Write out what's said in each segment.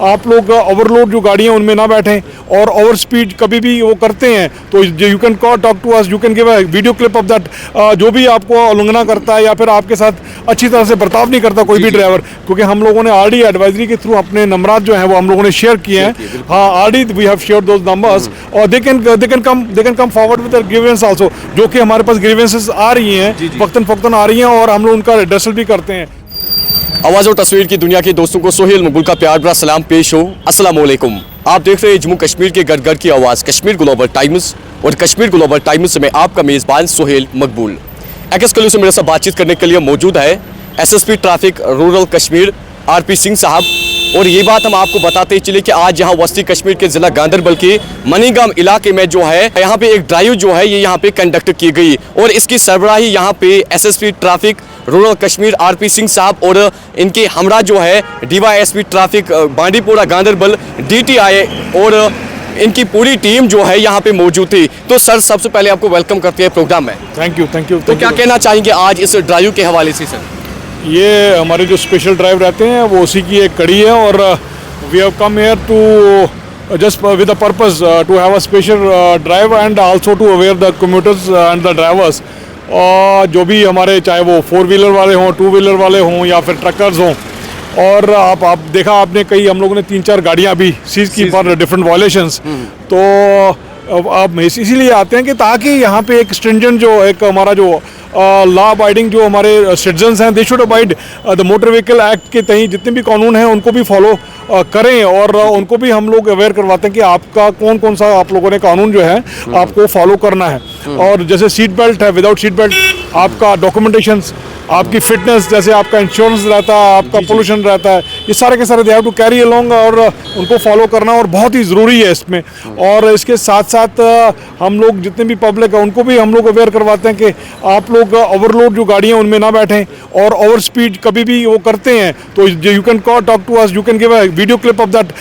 आप लोग ओवरलोड जो गाड़ियाँ उनमें ना बैठें और ओवर स्पीड कभी भी वो करते हैं तो you can talk to us, you can give a video clip of that. जो भी आपको उल्लंघना करता है या फिर आपके साथ अच्छी तरह से बर्ताव नहीं करता कोई भी ड्राइवर, क्योंकि हम लोगों ने आरडी एडवाइजरी के थ्रू अपने नंबरात जो हैं वो हम लोगों ने शेयर किए हैं। हाँ, already we have shared those numbers और they can come forward with their grievance also, जो कि हमारे पास ग्रीवेंसेस आ रही हैं, वक्तन फक्तन आ रही हैं और हम लोग उनका एड्रेसल भी करते हैं। आवाज़ और तस्वीर की दुनिया के दोस्तों को सोहेल मकबूल का प्यार भरा सलाम पेश हो। अस्सलाम वालेकुम। आप देख रहे हैं जम्मू कश्मीर के घर की आवाज़ कश्मीर ग्लोबल टाइम्स और कश्मीर ग्लोबल टाइम्स से मैं आपका मेज़बान सोहेल मकबूल। एक्सक्लूसिव से मेरे साथ बातचीत करने के लिए मौजूद है SSP traffic rural Kashmir RP Singh साहब। और ये बात हम आपको बताते चले कि आज यहाँ वस्ती कश्मीर के ज़िला गांदरबल के मनीगाम इलाके में जो है यहाँ पे एक ड्राइव जो है ये यहाँ पे कंडक्ट की गई और इसकी सरबराही यहाँ पे SSP traffic rural Kashmir RP Singh साहब और इनके हमरा जो है DYSP traffic Bandipora Ganderbal DTI और इनकी पूरी टीम जो है यहाँ पे मौजूद थी। तो सर सबसे पहले आपको वेलकम करते हैं प्रोग्राम में। Thank you. तो क्या कहना चाहेंगे आज इस ड्राइव के हवाले से सर? ये हमारे जो स्पेशल ड्राइव रहते हैं वो उसी की एक कड़ी है और we have come here to just with the purpose to have a special drive and also to aware the commuters and the drivers, और जो भी हमारे चाहे वो 4 व्हीलर वाले हों, 2 व्हीलर वाले हों या फिर ट्रकर्स हों। और आप देखा आपने कई हम लोगों ने 3-4 गाड़ियाँ अभी सीज की फॉर डिफरेंट वायलेशंस। तो अब इसीलिए आते हैं कि ताकि यहाँ पे एक स्ट्रिंजेंट जो एक हमारा जो लॉ अबाइडिंग जो हमारे सिटीजन्स हैं they should abide the motor vehicle act के तहत जितने भी कानून हैं उनको भी फॉलो करें और उनको भी हम लोग अवेयर करवाते हैं कि आपका कौन कौन सा आप लोगों ने कानून जो है आपको फॉलो करना है। और जैसे सीट बेल्ट है, विदाउट सीट बेल्ट आपका डॉक्यूमेंटेशंस, आपकी फिटनेस, जैसे आपका इंश्योरेंस रहता है, आपका पोल्यूशन रहता है, ये सारे के सारे they have to carry along और उनको फॉलो करना और बहुत ही ज़रूरी है इसमें। और इसके साथ साथ हम लोग जितने भी पब्लिक है उनको भी हम लोग अवेयर करवाते हैं कि आप लोग ओवरलोड जो गाड़ियाँ उनमें ना बैठें और ओवर स्पीड कभी भी वो करते हैं तो you can talk to us, you can give a video clip of that.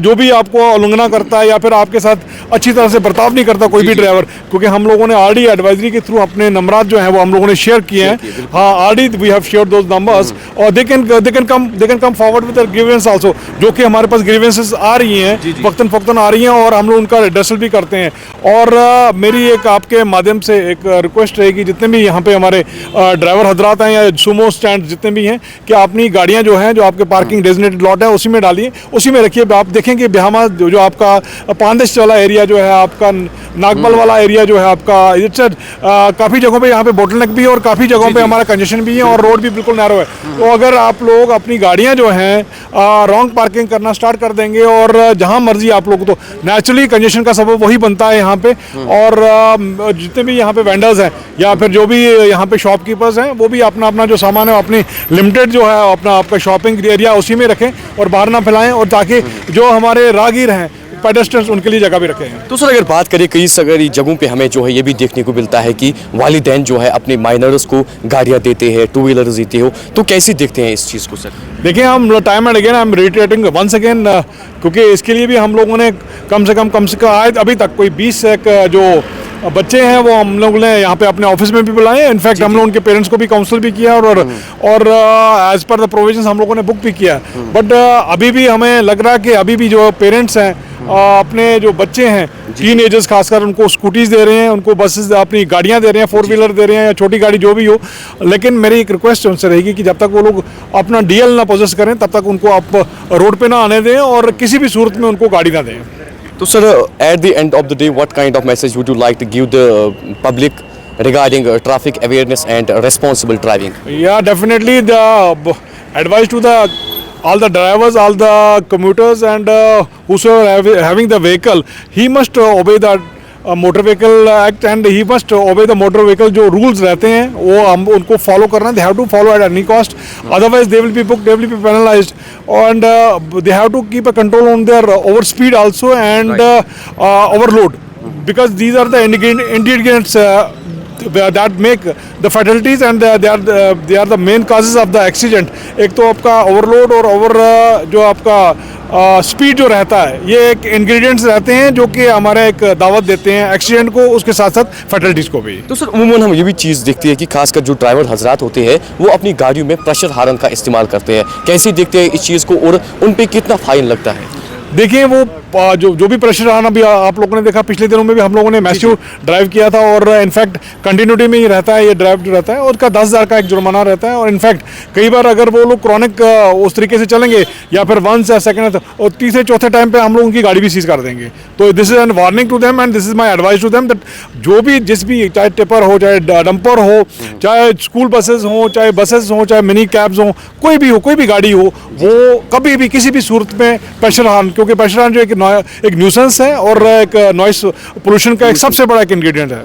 जो भी आपको उल्लंघना करता है या फिर आपके साथ अच्छी तरह से बर्ताव नहीं करता कोई भी ड्राइवर, क्योंकि हम लोगों ने आरडी एडवाइजरी के थ्रू अपने नंबरात जो हैं वो हम लोगों ने शेयर किए हैं। हाँ, already we have shared those numbers और they can come forward with their grievance also, जो कि हमारे पास ग्रीवेंसेस आ रही हैं, वक्तन फक्तन आ रही हैं और हम लोग उनका एड्रेसल भी करते हैं। और मेरी एक आपके माध्यम से एक रिक्वेस्ट रहेगी जितने भी यहाँ पे हमारे ड्राइवर हजरात हैं या सुमो स्टैंड जितने भी हैं कि अपनी गाड़ियाँ जो हैं जो आपके पार्किंग डेजिग्नेटेड लॉट है उसी में डालिए, उसी में रखिए। आप देखेंगे ब्याहमा जो आपका पांदेश वाला एरिया जो है, आपका नागबल वाला एरिया जो है आपका, इट्स काफ़ी जगहों पे यहाँ पे बोटलनेक भी है और काफ़ी जगहों पे हमारा कंजेशन भी है और रोड भी बिल्कुल नैरो है। तो अगर आप लोग अपनी गाड़ियाँ जो हैं रॉन्ग पार्किंग करना स्टार्ट कर देंगे और जहाँ मर्जी आप लोग, तो नेचुरली कंजेशन का सबब वही बनता है यहाँ पे। और जितने भी यहाँ पे वेंडर्स हैं या फिर जो भी यहाँ पे शॉपकीपर्स हैं वो भी अपना अपना जो सामान है अपनी लिमिटेड जो है अपना आपका शॉपिंग एरिया उसी में रखें और बाहर ना फैलाएं, और ताकि जो हमारे राहगीर हैं पेडेस्ट्रियंस उनके लिए जगह भी रखे हैं। तो सर अगर बात करें कई सारी जगहों पे हमें जो है ये भी देखने को मिलता है कि वालिदैन जो है अपने माइनर्स को गाड़ियाँ देते हैं, 2 व्हीलर्स देते हो, तो कैसे देखते हैं इस चीज़ को सर? देखिए, हम time and again I am reiterating once again, क्योंकि इसके लिए भी हम लोगों ने कम से कम आज अभी तक कोई 20 जो बच्चे हैं वो हम लोग ने यहाँ पे अपने ऑफिस में भी बुलाए हैं। इनफैक्ट हम लोग उनके पेरेंट्स को भी काउंसिल भी किया और एज पर द प्रोविजंस हम लोगों ने बुक भी किया। बट अभी भी हमें लग रहा है कि अभी भी जो पेरेंट्स हैं अपने जो बच्चे हैं टीन एजर्स खासकर उनको स्कूटीज दे रहे हैं, उनको बसेस अपनी गाड़ियाँ दे रहे हैं, 4 व्हीलर दे रहे हैं या छोटी गाड़ी जो भी हो। लेकिन मेरी एक रिक्वेस्ट उनसे रहेगी कि जब तक वो लोग अपना डीएल ना पोजेस करें तब तक उनको आप रोड पे ना आने दें और किसी भी सूरत में उनको गाड़ी ना दें। तो sir at the end of the day what kind of message would you like to give the public regarding traffic awareness and responsible driving? Yeah, definitely the advice to all the drivers, all the commuters and whosoever having the vehicle, he must obey the motor vehicle act and he must obey the motor vehicle जो rules रहते हैं वो हम उनको follow करना है। They have to follow at any cost, otherwise they will be booked, they will be penalised and they have to keep a control on their over speed also and overload, because these are the ingredients that make the fatalities and they are the main causes of the accident। एक तो आपका overload और जो आपका speed जो रहता है, ये एक इंग्रेडिएंट्स रहते हैं जो कि हमारे एक दावत देते हैं एक्सीडेंट को, उसके साथ साथ फैटलिटीज़ को भी। तो सर उमूमन हम ये भी चीज़ देखते हैं कि खासकर जो ड्राइवर हजरात होते हैं वो अपनी गाड़ियों में प्रेशर हार्न का इस्तेमाल करते हैं, कैसे देखते हैं इस चीज़ को और उन पे कितना फाइन लगता है? देखिए वो जो भी प्रेशर आना भी आप लोगों ने देखा, पिछले दिनों में भी हम लोगों ने मैसिव ड्राइव किया था और इनफैक्ट कंटिन्यूटी में ही रहता है ये ड्राइव जो रहता है, और उसका 10,000 का एक जुर्माना रहता है। और इनफैक्ट कई बार अगर वो लोग क्रॉनिक उस तरीके से चलेंगे या फिर वंस या सेकंड और तीसरे चौथे टाइम पे हम लोग उनकी गाड़ी भी सीज कर देंगे। तो this is an warning to them and this is my advice to them that जो भी जिस भी, चाहे टिपर हो, चाहे डंपर हो, चाहे स्कूल बसेस हो, चाहे बसेस हो, चाहे मिनी कैब्स हो, कोई भी गाड़ी हो, वो कभी भी किसी भी सूरत में प्रेशर हार्न, क्योंकि प्रेशर हार्न जो एक न्यूसेंस है और एक नॉइस पोल्यूशन का एक सबसे बड़ा एक इंग्रेडिएंट है।